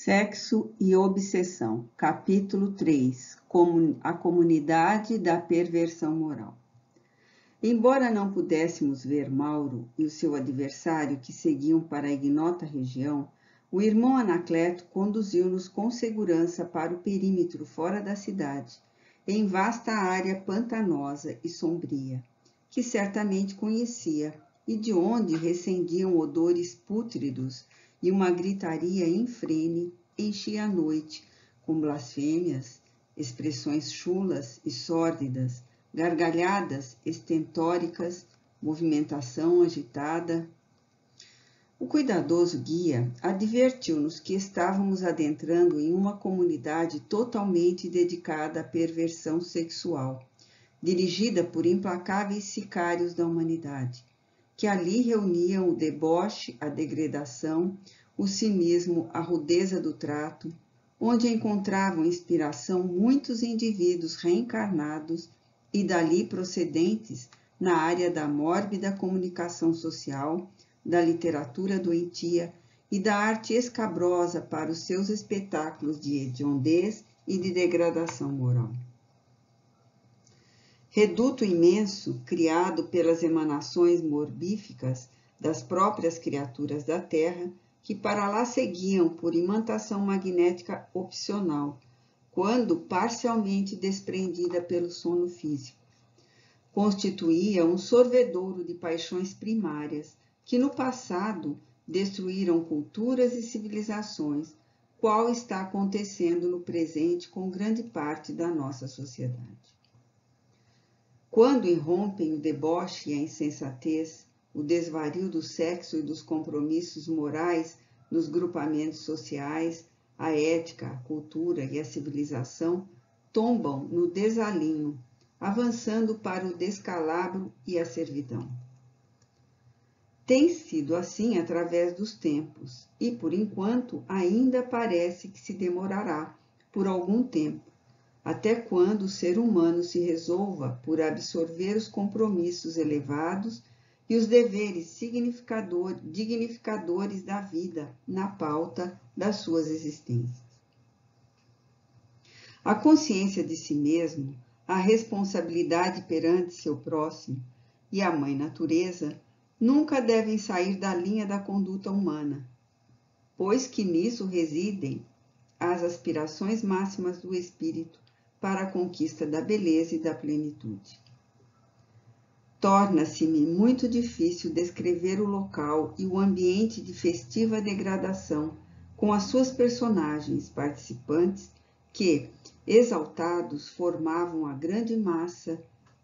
Sexo e obsessão, capítulo 3, a comunidade da perversão moral. Embora não pudéssemos ver Mauro e o seu adversário que seguiam para a ignota região, o irmão Anacleto conduziu-nos com segurança para o perímetro fora da cidade, em vasta área pantanosa e sombria, que certamente conhecia e de onde recendiam odores pútridos e uma gritaria infrene enchia a noite, com blasfêmias, expressões chulas e sórdidas, gargalhadas estentóricas, movimentação agitada. O cuidadoso guia advertiu-nos que estávamos adentrando em uma comunidade totalmente dedicada à perversão sexual, dirigida por implacáveis sicários da humanidade, que ali reuniam o deboche, a degradação, o cinismo, a rudeza do trato, onde encontravam inspiração muitos indivíduos reencarnados e dali procedentes na área da mórbida comunicação social, da literatura doentia e da arte escabrosa para os seus espetáculos de hediondez e de degradação moral. Reduto imenso, criado pelas emanações morbíficas das próprias criaturas da Terra, que para lá seguiam por imantação magnética opcional, quando parcialmente desprendida pelo sono físico. Constituía um sorvedouro de paixões primárias, que no passado destruíram culturas e civilizações, qual está acontecendo no presente com grande parte da nossa sociedade. Quando irrompem o deboche e a insensatez, o desvario do sexo e dos compromissos morais nos grupamentos sociais, a ética, a cultura e a civilização tombam no desalinho, avançando para o descalabro e a servidão. Tem sido assim através dos tempos e, por enquanto, ainda parece que se demorará por algum tempo, até quando o ser humano se resolva por absorver os compromissos elevados e os deveres dignificadores da vida na pauta das suas existências. A consciência de si mesmo, a responsabilidade perante seu próximo e a mãe natureza nunca devem sair da linha da conduta humana, pois que nisso residem as aspirações máximas do espírito para a conquista da beleza e da plenitude. Torna-se-me muito difícil descrever o local e o ambiente de festiva degradação com as suas personagens participantes que, exaltados, formavam a grande massa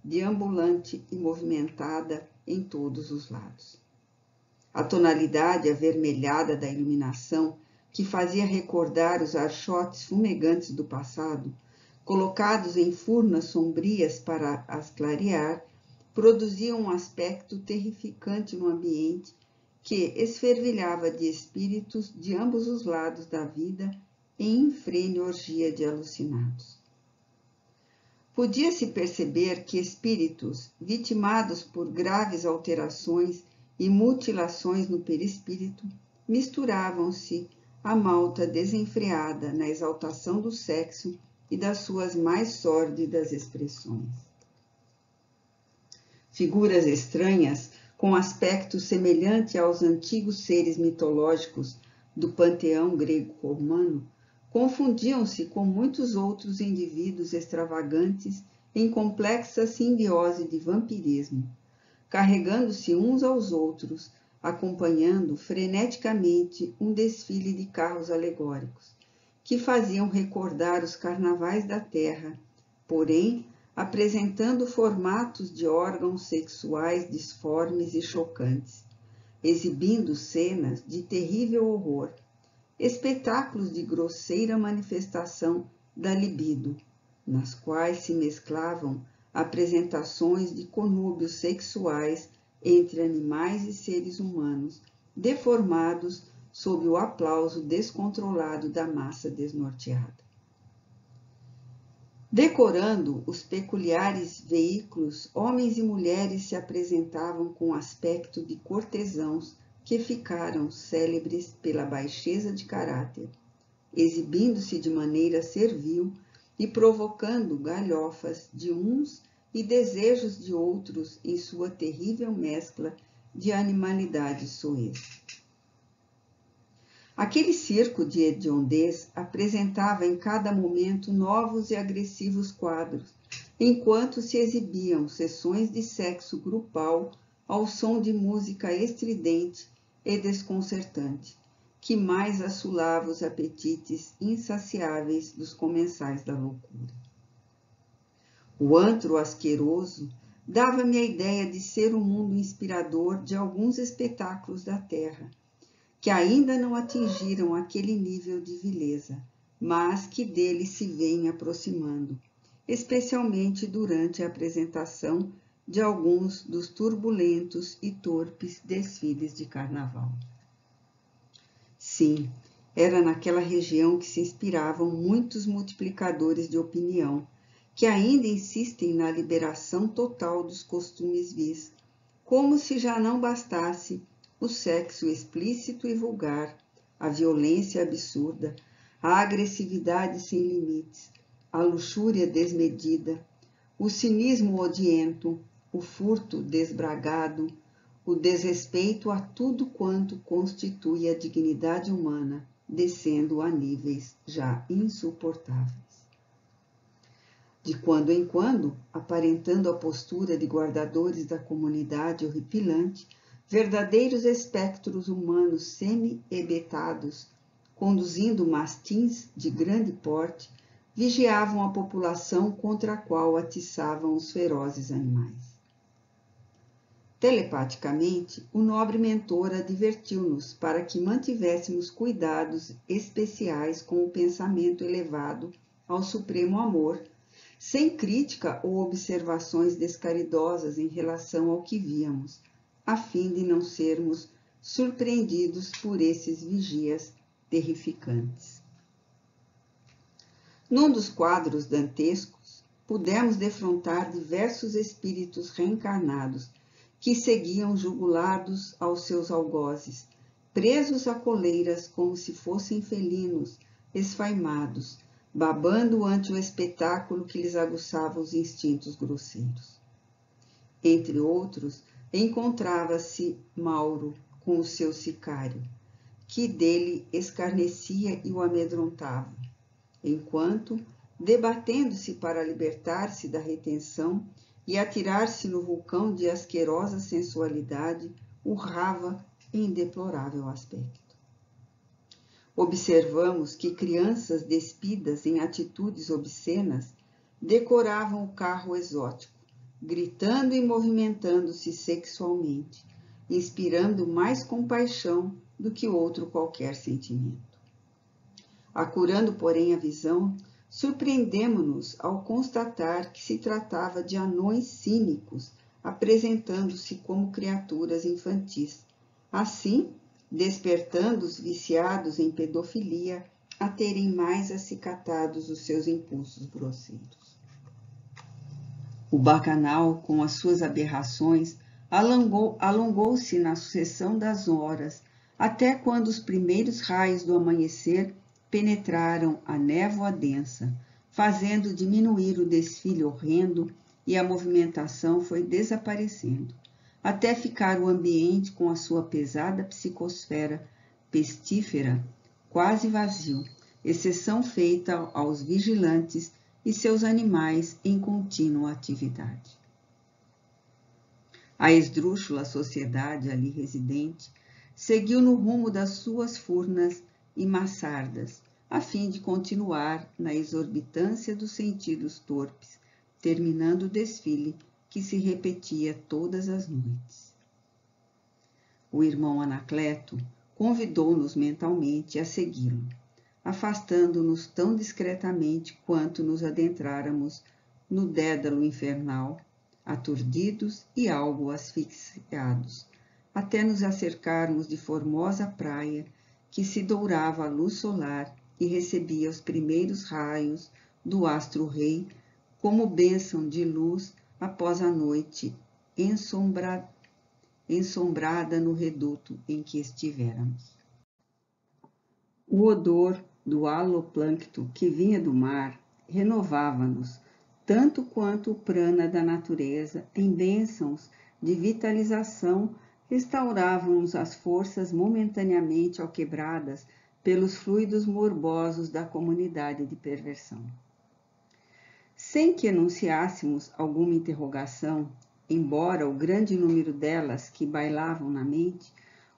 deambulante e movimentada em todos os lados. A tonalidade avermelhada da iluminação, que fazia recordar os archotes fumegantes do passado, colocados em furnas sombrias para as clarear, produzia um aspecto terrificante no ambiente que esfervilhava de espíritos de ambos os lados da vida em infrene orgia de alucinados. Podia-se perceber que espíritos, vitimados por graves alterações e mutilações no perispírito, misturavam-se à malta desenfreada na exaltação do sexo e das suas mais sórdidas expressões. Figuras estranhas, com aspecto semelhante aos antigos seres mitológicos do panteão grego-romano, confundiam-se com muitos outros indivíduos extravagantes em complexa simbiose de vampirismo, carregando-se uns aos outros, acompanhando freneticamente um desfile de carros alegóricos, que faziam recordar os carnavais da terra, porém apresentando formatos de órgãos sexuais disformes e chocantes, exibindo cenas de terrível horror, espetáculos de grosseira manifestação da libido, nas quais se mesclavam apresentações de conúbios sexuais entre animais e seres humanos, deformados sob o aplauso descontrolado da massa desnorteada. Decorando os peculiares veículos, homens e mulheres se apresentavam com aspecto de cortesãos que ficaram célebres pela baixeza de caráter, exibindo-se de maneira servil e provocando galhofas de uns e desejos de outros em sua terrível mescla de animalidade soez. Aquele circo de hediondez apresentava em cada momento novos e agressivos quadros, enquanto se exibiam sessões de sexo grupal ao som de música estridente e desconcertante, que mais assolava os apetites insaciáveis dos comensais da loucura. O antro asqueroso dava-me a ideia de ser o mundo inspirador de alguns espetáculos da terra, que ainda não atingiram aquele nível de vileza, mas que dele se vêm aproximando, especialmente durante a apresentação de alguns dos turbulentos e torpes desfiles de carnaval. Sim, era naquela região que se inspiravam muitos multiplicadores de opinião, que ainda insistem na liberação total dos costumes vis, como se já não bastasse o sexo explícito e vulgar, a violência absurda, a agressividade sem limites, a luxúria desmedida, o cinismo odiento, o furto desbragado, o desrespeito a tudo quanto constitui a dignidade humana, descendo a níveis já insuportáveis. De quando em quando, aparentando a postura de guardadores da comunidade horripilante, verdadeiros espectros humanos semi-hebetados, conduzindo mastins de grande porte, vigiavam a população contra a qual atiçavam os ferozes animais. Telepaticamente, o nobre mentor advertiu-nos para que mantivéssemos cuidados especiais com o pensamento elevado ao supremo amor, sem crítica ou observações descaridosas em relação ao que víamos, a fim de não sermos surpreendidos por esses vigias terrificantes. Num dos quadros dantescos, pudemos defrontar diversos espíritos reencarnados que seguiam jugulados aos seus algozes, presos a coleiras como se fossem felinos, esfaimados, babando ante o espetáculo que lhes aguçava os instintos grosseiros. Entre outros, encontrava-se Mauro com o seu sicário, que dele escarnecia e o amedrontava, enquanto, debatendo-se para libertar-se da retenção e atirar-se no vulcão de asquerosa sensualidade, urrava em deplorável aspecto. Observamos que crianças despidas em atitudes obscenas decoravam o carro exótico, gritando e movimentando-se sexualmente, inspirando mais compaixão do que outro qualquer sentimento. Acurando, porém, a visão, surpreendemo-nos ao constatar que se tratava de anões cínicos, apresentando-se como criaturas infantis, assim despertando os viciados em pedofilia a terem mais acicatados os seus impulsos grosseiros. O bacanal, com as suas aberrações, alongou-se na sucessão das horas, até quando os primeiros raios do amanhecer penetraram a névoa densa, fazendo diminuir o desfile horrendo, e a movimentação foi desaparecendo, até ficar o ambiente com a sua pesada psicosfera pestífera quase vazio, exceção feita aos vigilantes e seus animais em contínua atividade. A esdrúxula sociedade ali residente seguiu no rumo das suas furnas e maçardas, a fim de continuar na exorbitância dos sentidos torpes, terminando o desfile que se repetia todas as noites. O irmão Anacleto convidou-nos mentalmente a segui-lo, afastando-nos tão discretamente quanto nos adentráramos no dédalo infernal, aturdidos e algo asfixiados, até nos acercarmos de formosa praia que se dourava à luz solar e recebia os primeiros raios do astro-rei como bênção de luz após a noite ensombrada no reduto em que estivéramos. O odor do haloplâncton que vinha do mar renovava-nos, tanto quanto o prana da natureza, em bênçãos de vitalização, restauravam-nos as forças momentaneamente alquebradas pelos fluidos morbosos da comunidade de perversão. Sem que enunciássemos alguma interrogação, embora o grande número delas que bailavam na mente,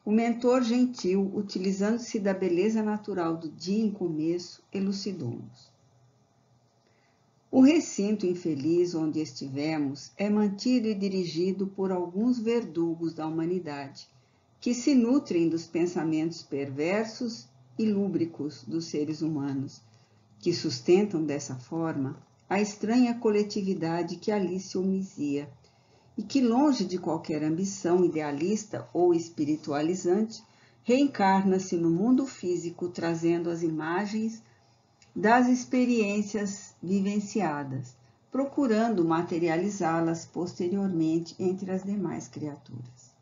o mentor gentil, utilizando-se da beleza natural do dia em começo, elucidou-nos. O recinto infeliz onde estivemos é mantido e dirigido por alguns verdugos da humanidade, que se nutrem dos pensamentos perversos e lúbricos dos seres humanos, que sustentam dessa forma a estranha coletividade que ali se omisia, e que, longe de qualquer ambição idealista ou espiritualizante, reencarna-se no mundo físico trazendo as imagens das experiências vivenciadas, procurando materializá-las posteriormente entre as demais criaturas.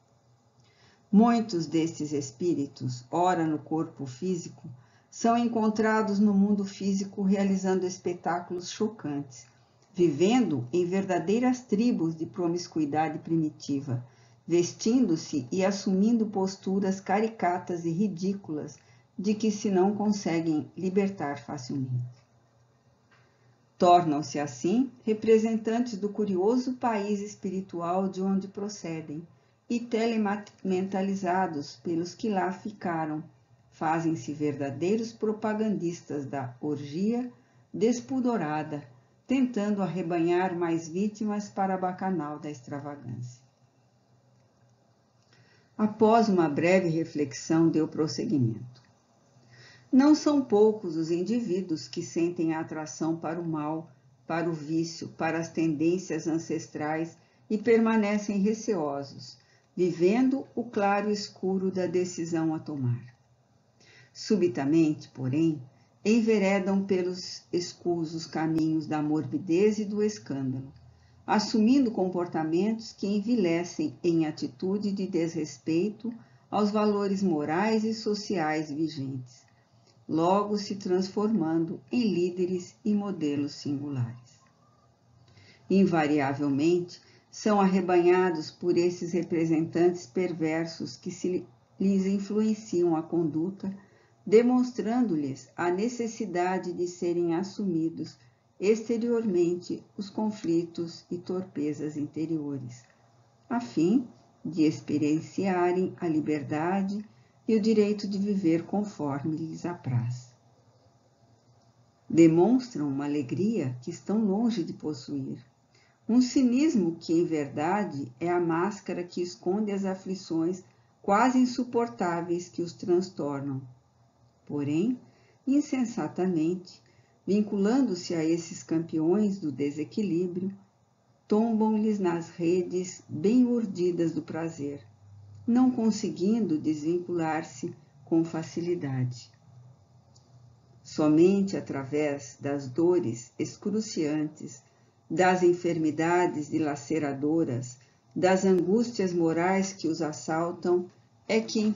Muitos destes espíritos, ora no corpo físico, são encontrados no mundo físico realizando espetáculos chocantes, vivendo em verdadeiras tribos de promiscuidade primitiva, vestindo-se e assumindo posturas caricatas e ridículas de que se não conseguem libertar facilmente. Tornam-se, assim, representantes do curioso país espiritual de onde procedem e telementalizados pelos que lá ficaram, fazem-se verdadeiros propagandistas da orgia despudorada, tentando arrebanhar mais vítimas para a bacanal da extravagância. Após uma breve reflexão, deu prosseguimento. Não são poucos os indivíduos que sentem a atração para o mal, para o vício, para as tendências ancestrais e permanecem receosos, vivendo o claro escuro da decisão a tomar. Subitamente, porém, enveredam pelos escusos caminhos da morbidez e do escândalo, assumindo comportamentos que envilecem em atitude de desrespeito aos valores morais e sociais vigentes, logo se transformando em líderes e modelos singulares. Invariavelmente, são arrebanhados por esses representantes perversos que lhes influenciam a conduta, demonstrando-lhes a necessidade de serem assumidos exteriormente os conflitos e torpezas interiores, a fim de experienciarem a liberdade e o direito de viver conforme lhes apraz. Demonstram uma alegria que estão longe de possuir, um cinismo que, em verdade, é a máscara que esconde as aflições quase insuportáveis que os transtornam. Porém, insensatamente, vinculando-se a esses campeões do desequilíbrio, tombam-lhes nas redes bem urdidas do prazer, não conseguindo desvincular-se com facilidade. Somente através das dores excruciantes, das enfermidades dilaceradoras, das angústias morais que os assaltam, é que,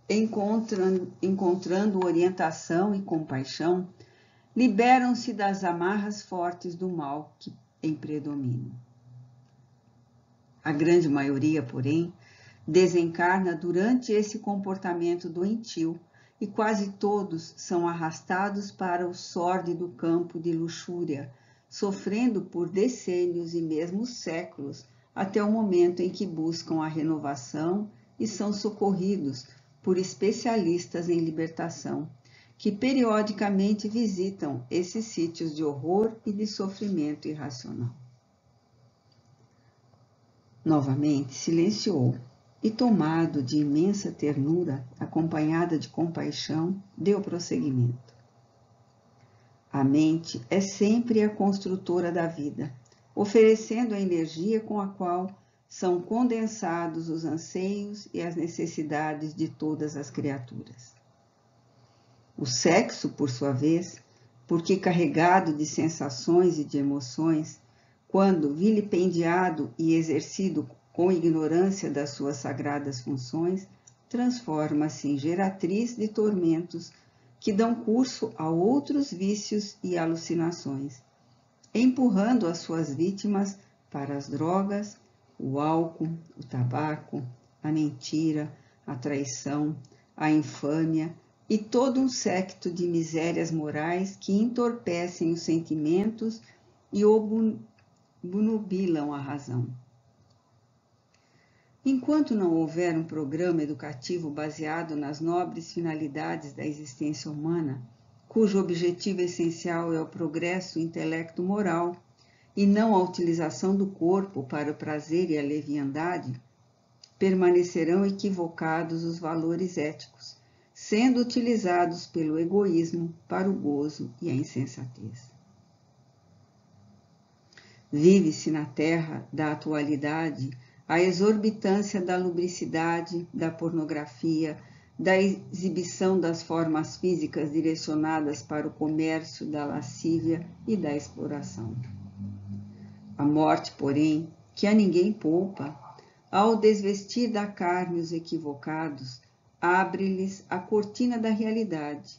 encontrando orientação e compaixão, liberam-se das amarras fortes do mal que em predomínio. A grande maioria, porém, desencarna durante esse comportamento doentio e quase todos são arrastados para o sórdido campo de luxúria, sofrendo por decênios e mesmo séculos até o momento em que buscam a renovação e são socorridos por especialistas em libertação, que periodicamente visitam esses sítios de horror e de sofrimento irracional. Novamente silenciou e, tomado de imensa ternura, acompanhada de compaixão, deu prosseguimento. A mente é sempre a construtora da vida, oferecendo a energia com a qual são condensados os anseios e as necessidades de todas as criaturas. O sexo, por sua vez, porque carregado de sensações e de emoções, quando vilipendiado e exercido com ignorância das suas sagradas funções, transforma-se em geratriz de tormentos que dão curso a outros vícios e alucinações, empurrando as suas vítimas para as drogas, o álcool, o tabaco, a mentira, a traição, a infâmia e todo um séquito de misérias morais que entorpecem os sentimentos e obnubilam a razão. Enquanto não houver um programa educativo baseado nas nobres finalidades da existência humana, cujo objetivo essencial é o progresso intelecto-moral e não a utilização do corpo para o prazer e a leviandade, permanecerão equivocados os valores éticos, sendo utilizados pelo egoísmo para o gozo e a insensatez. Vive-se na terra da atualidade a exorbitância da lubricidade, da pornografia, da exibição das formas físicas direcionadas para o comércio, da lascívia e da exploração. A morte, porém, que a ninguém poupa, ao desvestir da carne os equivocados, abre-lhes a cortina da realidade,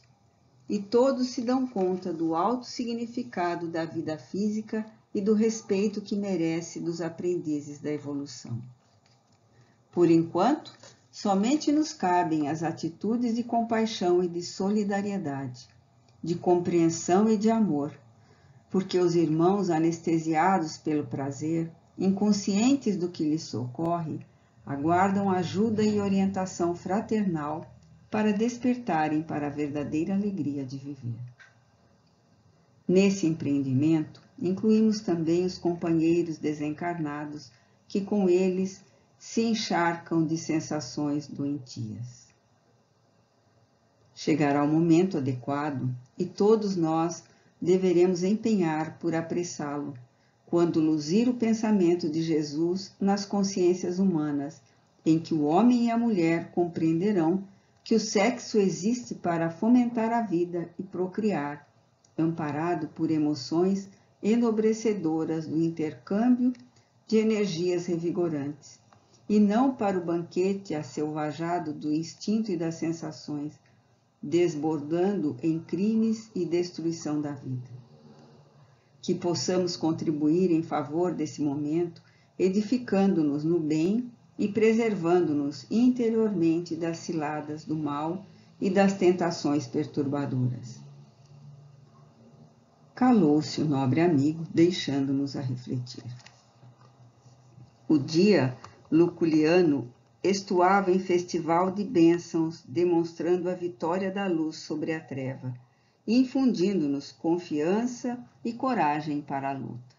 e todos se dão conta do alto significado da vida física e do respeito que merece dos aprendizes da evolução. Por enquanto, somente nos cabem as atitudes de compaixão e de solidariedade, de compreensão e de amor, porque os irmãos anestesiados pelo prazer, inconscientes do que lhes socorre, aguardam ajuda e orientação fraternal para despertarem para a verdadeira alegria de viver. Nesse empreendimento, incluímos também os companheiros desencarnados que com eles se encharcam de sensações doentias. Chegará o momento adequado e todos nós deveremos empenhar por apressá-lo, quando luzir o pensamento de Jesus nas consciências humanas, em que o homem e a mulher compreenderão que o sexo existe para fomentar a vida e procriar, amparado por emoções enobrecedoras do intercâmbio de energias revigorantes, e não para o banquete acelvajado do instinto e das sensações, desbordando em crimes e destruição da vida. Que possamos contribuir em favor desse momento, edificando-nos no bem e preservando-nos interiormente das ciladas do mal e das tentações perturbadoras. Calou-se o nobre amigo, deixando-nos a refletir. O dia luculiano estuava em festival de bênçãos, demonstrando a vitória da luz sobre a treva, infundindo-nos confiança e coragem para a luta.